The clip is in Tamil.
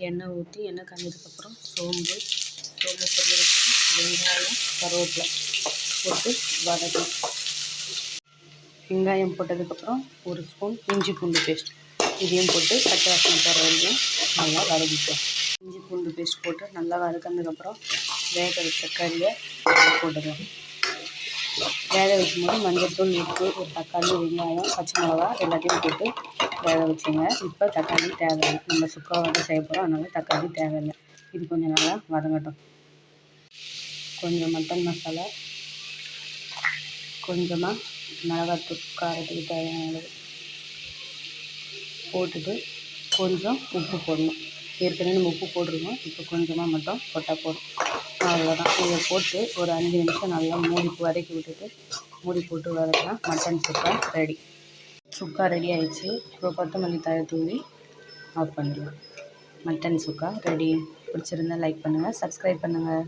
எண்ணெய் ஊற்றி எண்ணெய் காஞ்சதுக்கப்புறம் சோம்பு பொரிய வச்சு வெங்காயம் கருவேப்பிலை போட்டு வதக்கணும். வெங்காயம் போட்டதுக்கப்புறம் ஒரு ஸ்பூன் இஞ்சி பூண்டு பேஸ்ட் இதையும் போட்டு பச்சை வாசனை போகிற வரைக்கும் நல்லா வதக்கிக்கலாம். இஞ்சி பூண்டு பேஸ்ட் போட்டு நல்லா வதக்கினதுக்கப்புறம் வேக வச்ச கறியை போட்டுக்கலாம். வேக வைக்கும்போது மஞ்சள்தூள், உப்பு, ஒரு தக்காளி, வெங்காயம், பச்சை மிளகா எல்லாத்தையும் போட்டு வேக வச்சுங்க. இப்போ தக்காளி தேவையில்லை, நம்ம சுக்காவாக செய்ய போகிறோம், அதனால் தக்காளி தேவையில்லை. இது கொஞ்சம் நல்லா வதங்கட்டும். கொஞ்சம் மட்டன் மசாலா, கொஞ்சமாக மிளகாத்தூள் காரத்துக்கு தேவையான அளவு போட்டுட்டு கொஞ்சம் உப்பு போடணும். ஏற்கனவே நம்ம உப்பு போட்டிருக்கோம், இப்போ கொஞ்சமாக மட்டும் போட்டால் போதும். அவ்வளோதான். இதை போட்டு ஒரு 5 நிமிஷம் நல்லா வதக்கி விட்டுட்டு மூடி போட்டு வதக்கினா மட்டன் சுக்கா ரெடி. சுக்கா ரெடி ஆகிடுச்சு. இப்போ கொத்தமல்லி தழை தூவி ஆஃப் பண்ணிடலாம். மட்டன் சுக்கா ரெடி. பிடிச்சிருந்தா லைக் பண்ணுங்கள், சப்ஸ்கிரைப் பண்ணுங்கள்.